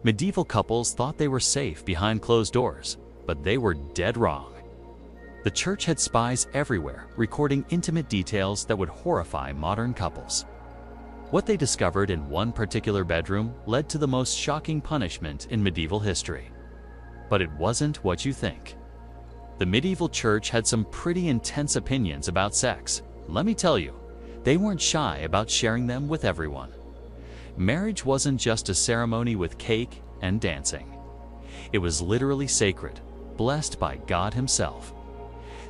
Medieval couples thought they were safe behind closed doors, but they were dead wrong. The church had spies everywhere, recording intimate details that would horrify modern couples. What they discovered in one particular bedroom led to the most shocking punishment in medieval history. But it wasn't what you think. The medieval church had some pretty intense opinions about sex. Let me tell you, they weren't shy about sharing them with everyone. Marriage wasn't just a ceremony with cake and dancing. It was literally sacred, blessed by God Himself.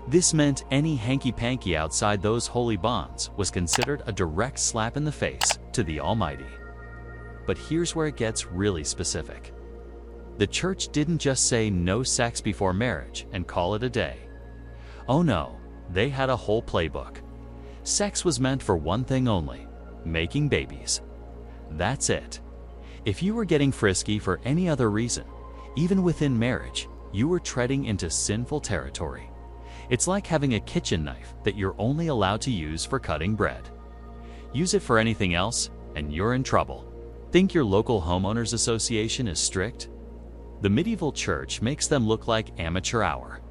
This meant any hanky-panky outside those holy bonds was considered a direct slap in the face to the Almighty. But here's where it gets really specific. The church didn't just say no sex before marriage and call it a day. Oh no, they had a whole playbook. Sex was meant for one thing only: making babies. That's it. If you were getting frisky for any other reason, even within marriage, you were treading into sinful territory. It's like having a kitchen knife that you're only allowed to use for cutting bread. Use it for anything else, and you're in trouble. Think your local homeowners association is strict? The medieval church makes them look like amateur hour.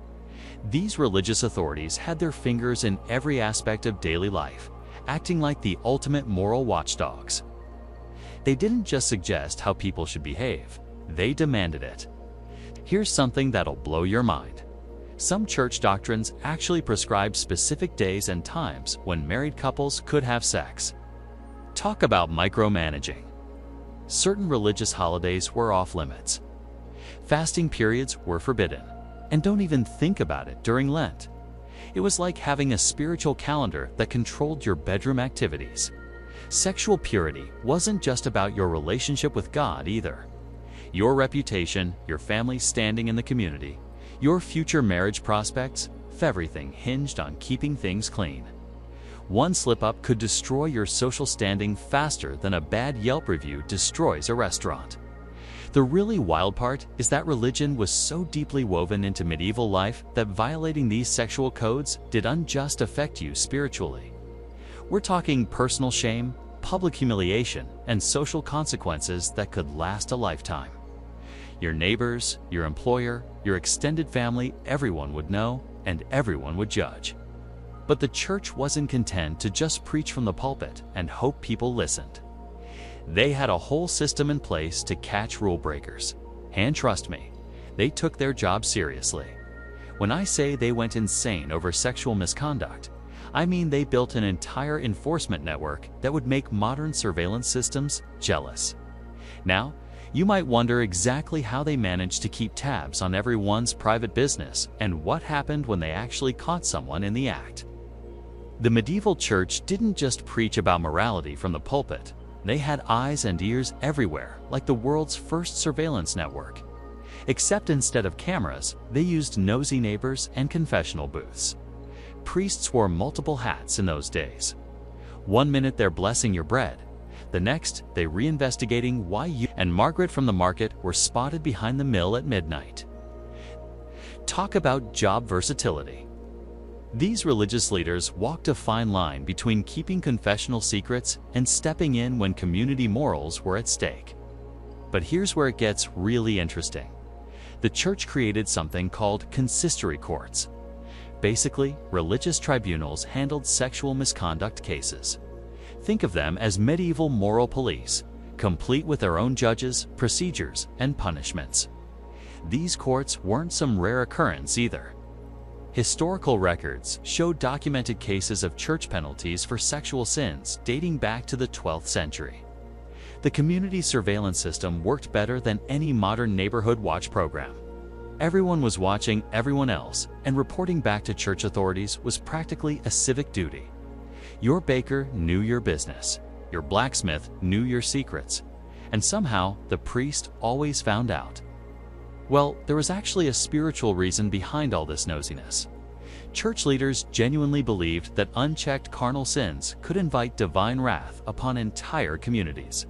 These religious authorities had their fingers in every aspect of daily life, acting like the ultimate moral watchdogs. They didn't just suggest how people should behave, they demanded it. Here's something that'll blow your mind. Some church doctrines actually prescribe specific days and times when married couples could have sex. Talk about micromanaging. Certain religious holidays were off limits. Fasting periods were forbidden, and don't even think about it during Lent. It was like having a spiritual calendar that controlled your bedroom activities. Sexual purity wasn't just about your relationship with God either. Your reputation, your family's standing in the community, your future marriage prospects, everything hinged on keeping things clean. One slip-up could destroy your social standing faster than a bad Yelp review destroys a restaurant. The really wild part is that religion was so deeply woven into medieval life that violating these sexual codes didn't just affect you spiritually. We're talking personal shame, public humiliation, and social consequences that could last a lifetime. Your neighbors, your employer, your extended family, everyone would know, and everyone would judge. But the church wasn't content to just preach from the pulpit and hope people listened. They had a whole system in place to catch rule breakers. And trust me, they took their job seriously. When I say they went insane over sexual misconduct, I mean they built an entire enforcement network that would make modern surveillance systems jealous. Now, you might wonder exactly how they managed to keep tabs on everyone's private business and what happened when they actually caught someone in the act. The medieval church didn't just preach about morality from the pulpit. They had eyes and ears everywhere, like the world's first surveillance network. Except instead of cameras, they used nosy neighbors and confessional booths. Priests wore multiple hats in those days. One minute they're blessing your bread. The next, they reinvestigating why you and Margaret from the market were spotted behind the mill at midnight. Talk about job versatility. These religious leaders walked a fine line between keeping confessional secrets and stepping in when community morals were at stake. But here's where it gets really interesting. The church created something called consistory courts. Basically, religious tribunals handled sexual misconduct cases. Think of them as medieval moral police, complete with their own judges, procedures, and punishments. These courts weren't some rare occurrence either. Historical records show documented cases of church penalties for sexual sins dating back to the 12th century. The community surveillance system worked better than any modern neighborhood watch program. Everyone was watching everyone else, and reporting back to church authorities was practically a civic duty. Your baker knew your business, your blacksmith knew your secrets, and somehow the priest always found out. Well, there was actually a spiritual reason behind all this nosiness. Church leaders genuinely believed that unchecked carnal sins could invite divine wrath upon entire communities.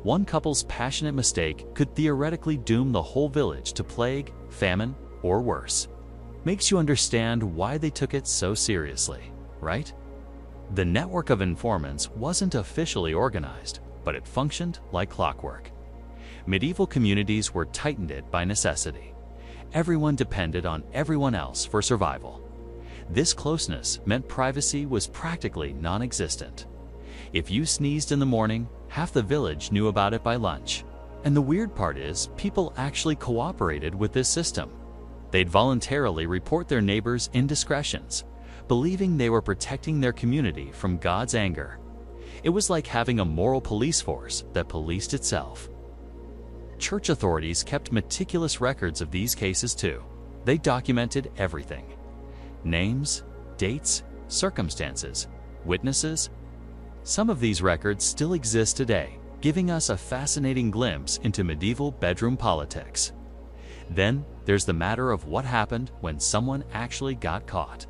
One couple's passionate mistake could theoretically doom the whole village to plague, famine, or worse. Makes you understand why they took it so seriously, right? The network of informants wasn't officially organized, but it functioned like clockwork. Medieval communities were tight-knit by necessity. Everyone depended on everyone else for survival. This closeness meant privacy was practically non-existent. If you sneezed in the morning, half the village knew about it by lunch. And the weird part is, people actually cooperated with this system. They'd voluntarily report their neighbors' indiscretions, believing they were protecting their community from God's anger. It was like having a moral police force that policed itself. Church authorities kept meticulous records of these cases too. They documented everything. Names, dates, circumstances, witnesses. Some of these records still exist today, giving us a fascinating glimpse into medieval bedroom politics. Then there's the matter of what happened when someone actually got caught.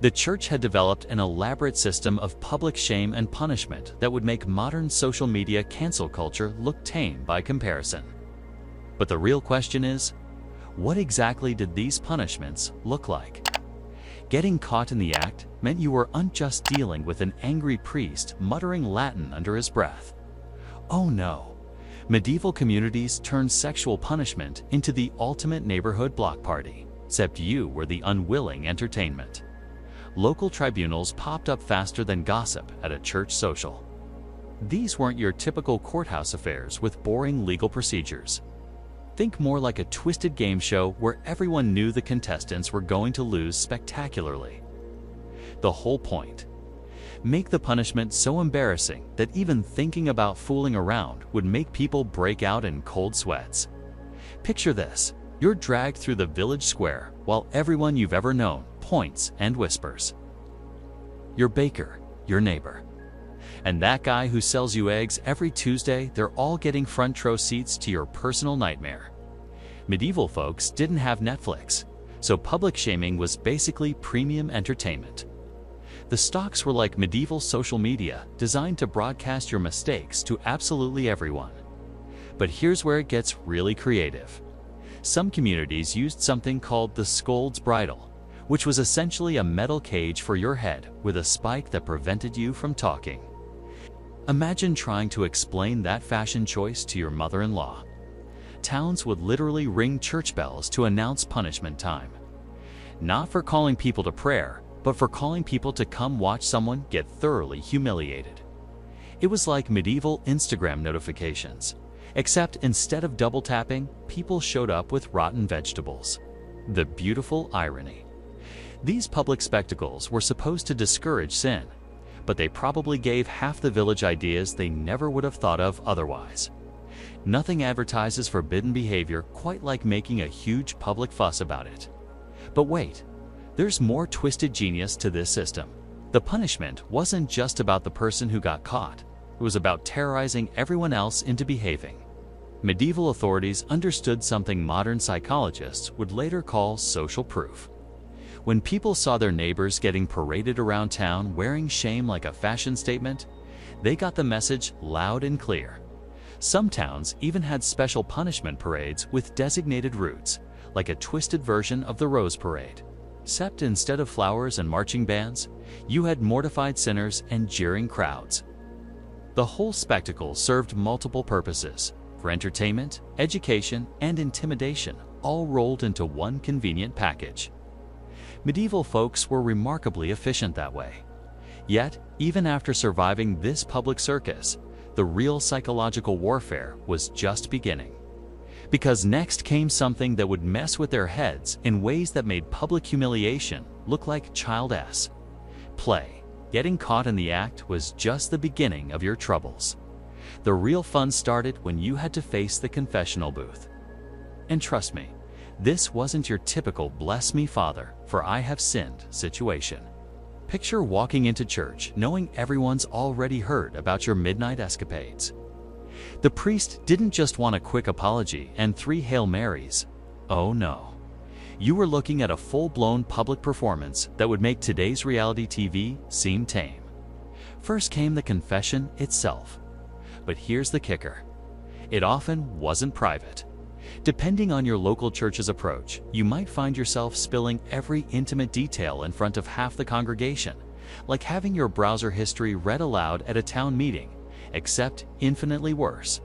The church had developed an elaborate system of public shame and punishment that would make modern social media cancel culture look tame by comparison. But the real question is, what exactly did these punishments look like? Getting caught in the act meant you were just dealing with an angry priest muttering Latin under his breath. Oh no! Medieval communities turned sexual punishment into the ultimate neighborhood block party, except you were the unwilling entertainment. Local tribunals popped up faster than gossip at a church social. These weren't your typical courthouse affairs with boring legal procedures. Think more like a twisted game show where everyone knew the contestants were going to lose spectacularly. The whole point: make the punishment so embarrassing that even thinking about fooling around would make people break out in cold sweats. Picture this: you're dragged through the village square while everyone you've ever known points and whispers. Your baker, your neighbor, and that guy who sells you eggs every Tuesday, they're all getting front row seats to your personal nightmare. Medieval folks didn't have Netflix, so public shaming was basically premium entertainment. The stocks were like medieval social media, designed to broadcast your mistakes to absolutely everyone. But here's where it gets really creative. Some communities used something called the scold's bridle, which was essentially a metal cage for your head with a spike that prevented you from talking. Imagine trying to explain that fashion choice to your mother-in-law. Towns would literally ring church bells to announce punishment time. Not for calling people to prayer, but for calling people to come watch someone get thoroughly humiliated. It was like medieval Instagram notifications, except instead of double tapping, people showed up with rotten vegetables. The beautiful irony. These public spectacles were supposed to discourage sin, but they probably gave half the village ideas they never would have thought of otherwise. Nothing advertises forbidden behavior quite like making a huge public fuss about it. But wait, there's more twisted genius to this system. The punishment wasn't just about the person who got caught. It was about terrorizing everyone else into behaving. Medieval authorities understood something modern psychologists would later call social proof. When people saw their neighbors getting paraded around town wearing shame like a fashion statement, they got the message loud and clear. Some towns even had special punishment parades with designated routes, like a twisted version of the Rose Parade. Except instead of flowers and marching bands, you had mortified sinners and jeering crowds. The whole spectacle served multiple purposes: for entertainment, education, and intimidation, all rolled into one convenient package. Medieval folks were remarkably efficient that way. Yet, even after surviving this public circus, the real psychological warfare was just beginning. Because next came something that would mess with their heads in ways that made public humiliation look like child S. Play. Getting caught in the act was just the beginning of your troubles. The real fun started when you had to face the confessional booth. And trust me, this wasn't your typical "bless me, Father, for I have sinned" situation. Picture walking into church knowing everyone's already heard about your midnight escapades. The priest didn't just want a quick apology and 3 Hail Marys. Oh no. You were looking at a full-blown public performance that would make today's reality TV seem tame. First came the confession itself. But here's the kicker. It often wasn't private. Depending on your local church's approach, you might find yourself spilling every intimate detail in front of half the congregation, like having your browser history read aloud at a town meeting, except infinitely worse.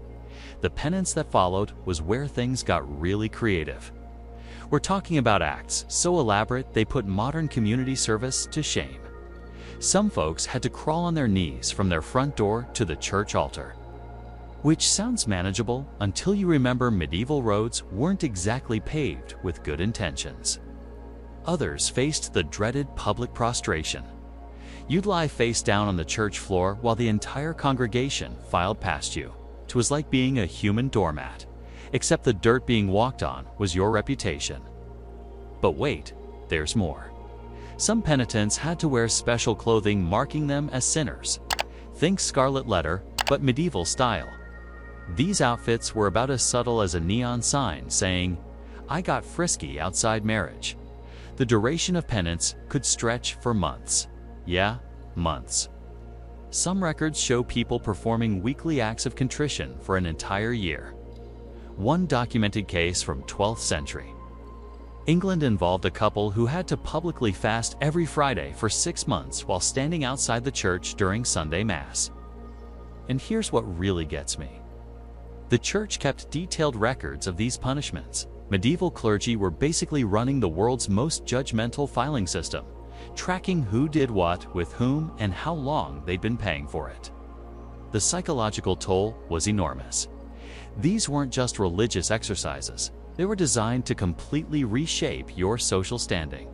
The penance that followed was where things got really creative. We're talking about acts so elaborate they put modern community service to shame. Some folks had to crawl on their knees from their front door to the church altar. Which sounds manageable until you remember medieval roads weren't exactly paved with good intentions. Others faced the dreaded public prostration. You'd lie face down on the church floor while the entire congregation filed past you. It was like being a human doormat, except the dirt being walked on was your reputation. But wait, there's more. Some penitents had to wear special clothing marking them as sinners. Think scarlet letter, but medieval style. These outfits were about as subtle as a neon sign saying, "I got frisky outside marriage." The duration of penance could stretch for months. Yeah, months. Some records show people performing weekly acts of contrition for an entire year. One documented case from 12th century. England involved a couple who had to publicly fast every Friday for 6 months while standing outside the church during Sunday Mass. And here's what really gets me. The church kept detailed records of these punishments. Medieval clergy were basically running the world's most judgmental filing system, tracking who did what with whom and how long they'd been paying for it. The psychological toll was enormous. These weren't just religious exercises. They were designed to completely reshape your social standing.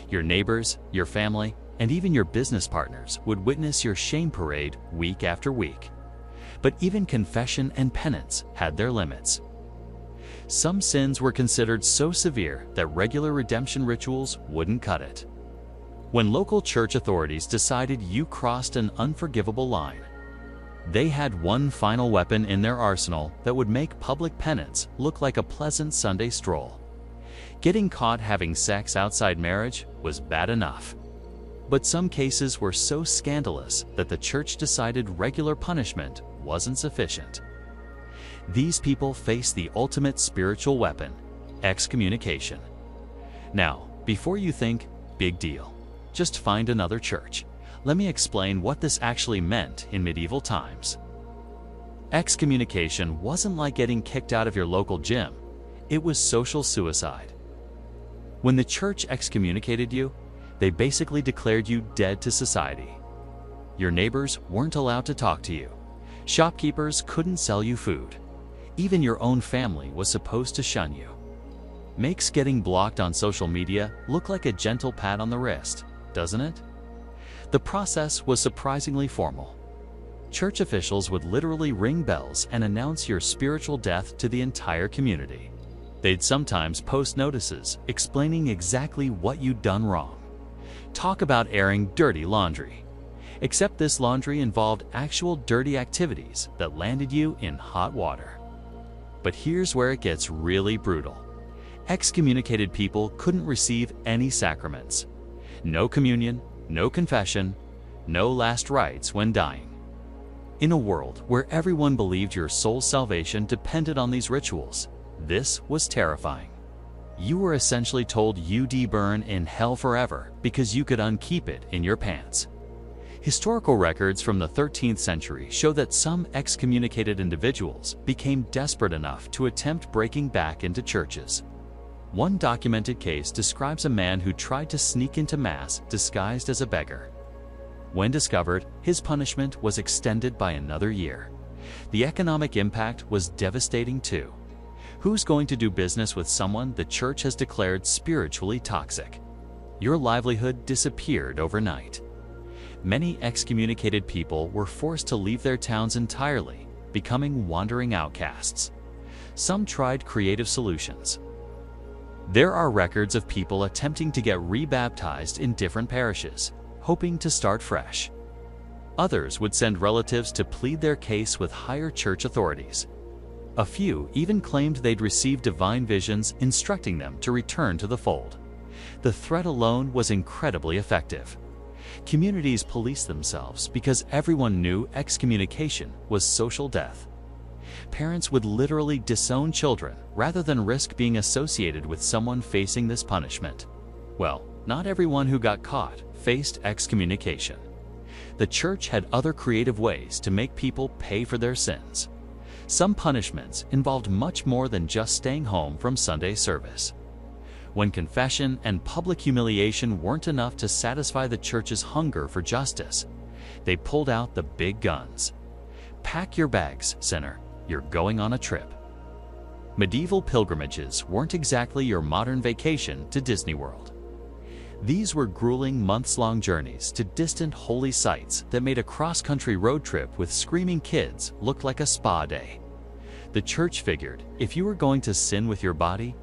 Your neighbors, your family, and even your business partners would witness your shame parade week after week. But even confession and penance had their limits. Some sins were considered so severe that regular redemption rituals wouldn't cut it. When local church authorities decided you crossed an unforgivable line, they had one final weapon in their arsenal that would make public penance look like a pleasant Sunday stroll. Getting caught having sex outside marriage was bad enough. But some cases were so scandalous that the church decided regular punishment wasn't sufficient. These people faced the ultimate spiritual weapon, excommunication. Now, before you think, big deal, just find another church. Let me explain what this actually meant in medieval times. Excommunication wasn't like getting kicked out of your local gym. It was social suicide. When the church excommunicated you, they basically declared you dead to society. Your neighbors weren't allowed to talk to you. Shopkeepers couldn't sell you food. Even your own family was supposed to shun you. Makes getting blocked on social media look like a gentle pat on the wrist, doesn't it? The process was surprisingly formal. Church officials would literally ring bells and announce your spiritual death to the entire community. They'd sometimes post notices explaining exactly what you'd done wrong. Talk about airing dirty laundry. Except this laundry involved actual dirty activities that landed you in hot water. But here's where it gets really brutal. Excommunicated people couldn't receive any sacraments. No communion, no confession, no last rites when dying. In a world where everyone believed your soul's salvation depended on these rituals, this was terrifying. You were essentially told you'd burn in hell forever because you could unkeep it in your pants. Historical records from the 13th century show that some excommunicated individuals became desperate enough to attempt breaking back into churches. One documented case describes a man who tried to sneak into Mass disguised as a beggar. When discovered, his punishment was extended by another year. The economic impact was devastating too. Who's going to do business with someone the church has declared spiritually toxic? Your livelihood disappeared overnight. Many excommunicated people were forced to leave their towns entirely, becoming wandering outcasts. Some tried creative solutions. There are records of people attempting to get rebaptized in different parishes, hoping to start fresh. Others would send relatives to plead their case with higher church authorities. A few even claimed they'd received divine visions instructing them to return to the fold. The threat alone was incredibly effective. Communities policed themselves because everyone knew excommunication was social death. Parents would literally disown children rather than risk being associated with someone facing this punishment. Well, not everyone who got caught faced excommunication. The church had other creative ways to make people pay for their sins. Some punishments involved much more than just staying home from Sunday service. When confession and public humiliation weren't enough to satisfy the church's hunger for justice, they pulled out the big guns. Pack your bags, sinner, you're going on a trip. Medieval pilgrimages weren't exactly your modern vacation to Disney World. These were grueling months-long journeys to distant holy sites that made a cross-country road trip with screaming kids look like a spa day. The church figured if you were going to sin with your body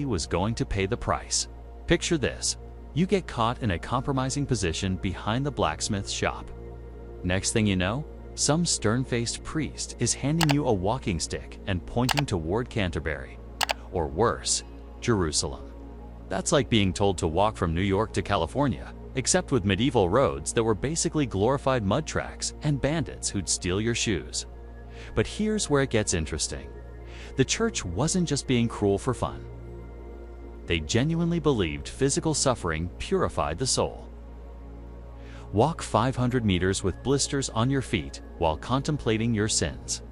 was going to pay the price. Picture this: you get caught in a compromising position behind the blacksmith's shop. Next thing you know, some stern-faced priest is handing you a walking stick and pointing toward Canterbury, or worse, Jerusalem. That's like being told to walk from New York to California, except with medieval roads that were basically glorified mud tracks and bandits who'd steal your shoes. But here's where it gets interesting. The church wasn't just being cruel for fun. They genuinely believed physical suffering purified the soul. Walk 500 meters with blisters on your feet while contemplating your sins.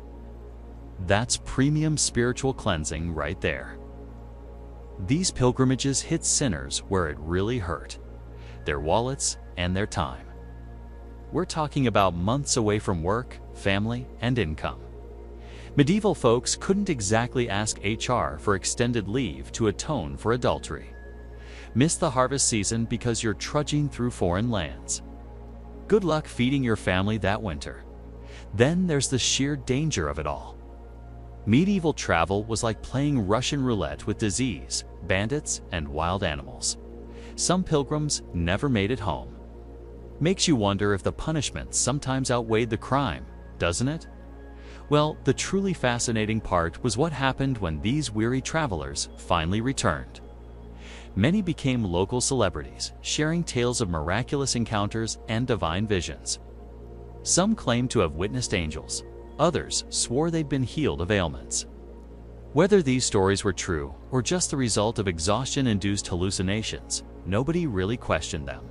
That's premium spiritual cleansing right there. These pilgrimages hit sinners where it really hurt: their wallets and their time. We're talking about months away from work, family, and income. Medieval folks couldn't exactly ask HR for extended leave to atone for adultery. Miss the harvest season because you're trudging through foreign lands. Good luck feeding your family that winter. Then there's the sheer danger of it all. Medieval travel was like playing Russian roulette with disease, bandits, and wild animals. Some pilgrims never made it home. Makes you wonder if the punishment sometimes outweighed the crime, doesn't it? Well, the truly fascinating part was what happened when these weary travelers finally returned. Many became local celebrities, sharing tales of miraculous encounters and divine visions. Some claimed to have witnessed angels. Others swore they'd been healed of ailments. Whether these stories were true or just the result of exhaustion-induced hallucinations, nobody really questioned them.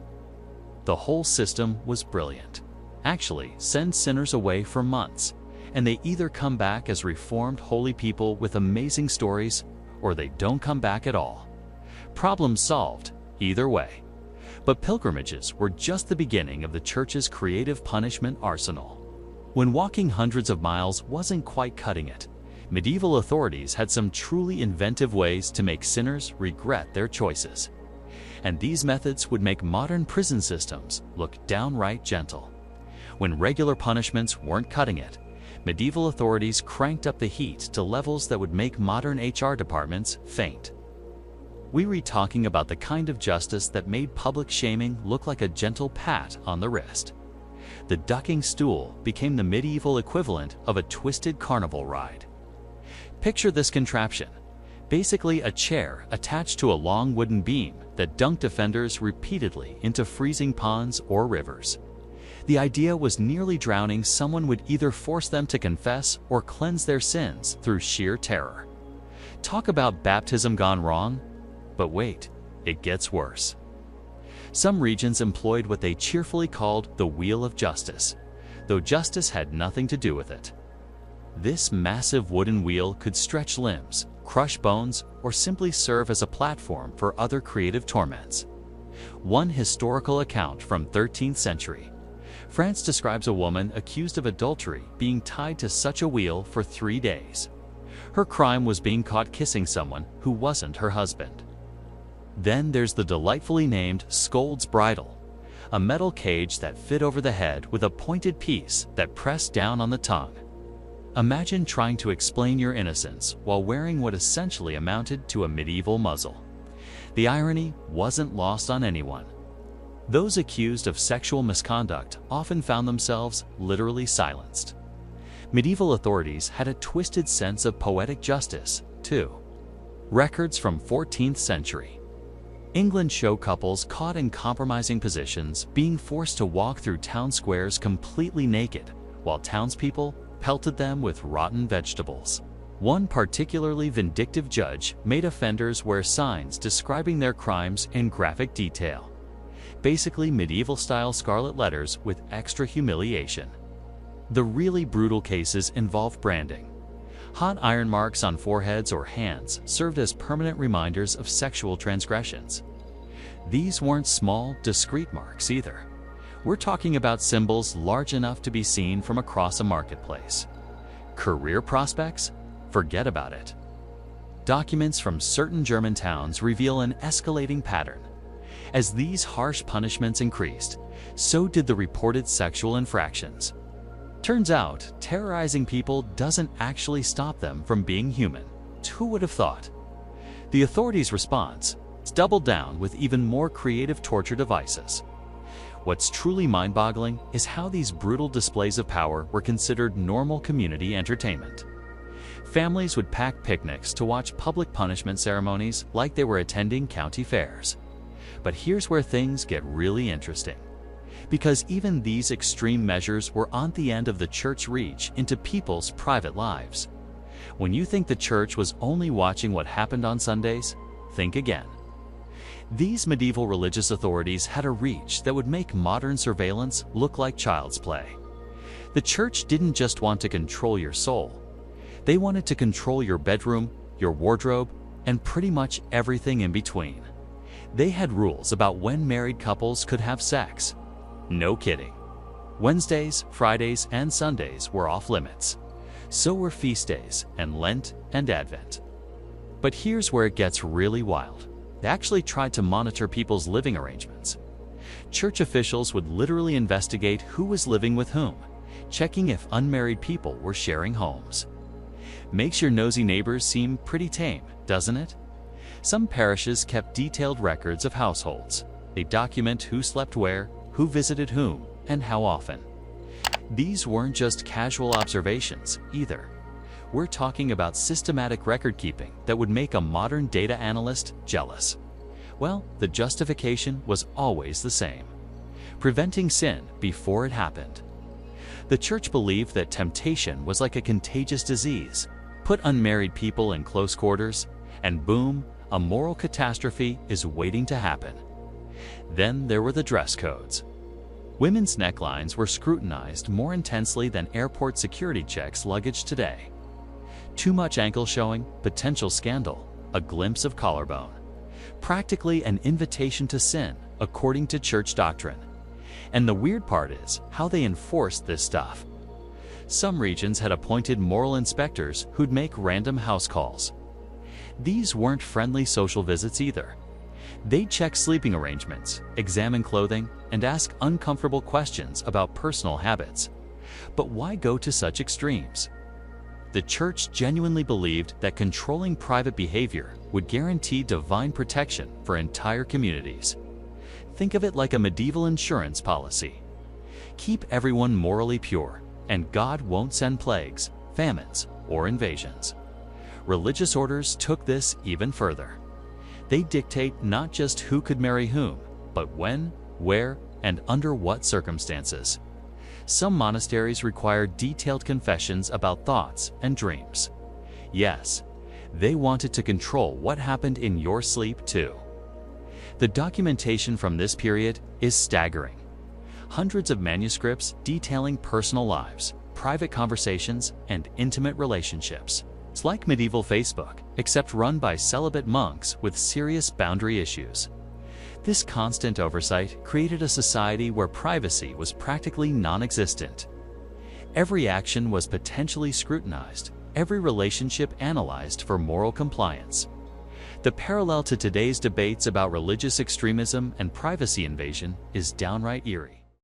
The whole system was brilliant. Actually, send sinners away for months, and they either come back as reformed holy people with amazing stories, or they don't come back at all. Problem solved, either way. But pilgrimages were just the beginning of the church's creative punishment arsenal. When walking hundreds of miles wasn't quite cutting it, medieval authorities had some truly inventive ways to make sinners regret their choices. And these methods would make modern prison systems look downright gentle. When regular punishments weren't cutting it, medieval authorities cranked up the heat to levels that would make modern HR departments faint. We were talking about the kind of justice that made public shaming look like a gentle pat on the wrist. The ducking stool became the medieval equivalent of a twisted carnival ride. Picture this contraption: basically a chair attached to a long wooden beam that dunked offenders repeatedly into freezing ponds or rivers. The idea was nearly drowning someone would either force them to confess or cleanse their sins through sheer terror. Talk about baptism gone wrong? But wait, it gets worse. Some regions employed what they cheerfully called the Wheel of Justice, though justice had nothing to do with it. This massive wooden wheel could stretch limbs, crush bones, or simply serve as a platform for other creative torments. One historical account from 13th century, France describes a woman accused of adultery being tied to such a wheel for 3 days. Her crime was being caught kissing someone who wasn't her husband. Then there's the delightfully named Scold's Bridle, a metal cage that fit over the head with a pointed piece that pressed down on the tongue. Imagine trying to explain your innocence while wearing what essentially amounted to a medieval muzzle. The irony wasn't lost on anyone. Those accused of sexual misconduct often found themselves literally silenced. Medieval authorities had a twisted sense of poetic justice, too. Records from 14th century. England show couples caught in compromising positions being forced to walk through town squares completely naked, while townspeople pelted them with rotten vegetables. One particularly vindictive judge made offenders wear signs describing their crimes in graphic detail. Basically medieval-style scarlet letters with extra humiliation. The really brutal cases involve branding. Hot iron marks on foreheads or hands served as permanent reminders of sexual transgressions. These weren't small, discreet marks either. We're talking about symbols large enough to be seen from across a marketplace. Career prospects? Forget about it. Documents from certain German towns reveal an escalating pattern. As these harsh punishments increased, so did the reported sexual infractions. Turns out, terrorizing people doesn't actually stop them from being human. Who would have thought? The authorities' response is doubled down with even more creative torture devices. What's truly mind-boggling is how these brutal displays of power were considered normal community entertainment. Families would pack picnics to watch public punishment ceremonies like they were attending county fairs. But here's where things get really interesting. Because even these extreme measures were on the end of the church's reach into people's private lives. When you think the church was only watching what happened on Sundays, think again. These medieval religious authorities had a reach that would make modern surveillance look like child's play. The church didn't just want to control your soul. They wanted to control your bedroom, your wardrobe, and pretty much everything in between. They had rules about when married couples could have sex. No kidding. Wednesdays, Fridays, and Sundays were off limits. So were feast days and Lent and Advent. But here's where it gets really wild. They actually tried to monitor people's living arrangements. Church officials would literally investigate who was living with whom, checking if unmarried people were sharing homes. Makes your nosy neighbors seem pretty tame, doesn't it? Some parishes kept detailed records of households. They document who slept where, who visited whom, and how often. These weren't just casual observations either. We're talking about systematic record keeping that would make a modern data analyst jealous. Well, the justification was always the same: preventing sin before it happened. The church believed that temptation was like a contagious disease. Put unmarried people in close quarters, and boom, a moral catastrophe is waiting to happen. Then there were the dress codes. Women's necklines were scrutinized more intensely than airport security checks luggage today. Too much ankle showing, potential scandal, a glimpse of collarbone. Practically an invitation to sin, according to church doctrine. And the weird part is how they enforced this stuff. Some regions had appointed moral inspectors who'd make random house calls. These weren't friendly social visits either. They'd check sleeping arrangements, examine clothing, and ask uncomfortable questions about personal habits. But why go to such extremes? The church genuinely believed that controlling private behavior would guarantee divine protection for entire communities. Think of it like a medieval insurance policy. Keep everyone morally pure, and God won't send plagues, famines, or invasions. Religious orders took this even further. They dictate not just who could marry whom, but when, where, and under what circumstances. Some monasteries require detailed confessions about thoughts and dreams. Yes, they wanted to control what happened in your sleep too. The documentation from this period is staggering. Hundreds of manuscripts detailing personal lives, private conversations, and intimate relationships. It's like medieval Facebook, except run by celibate monks with serious boundary issues. This constant oversight created a society where privacy was practically non-existent. Every action was potentially scrutinized, every relationship analyzed for moral compliance. The parallel to today's debates about religious extremism and privacy invasion is downright eerie.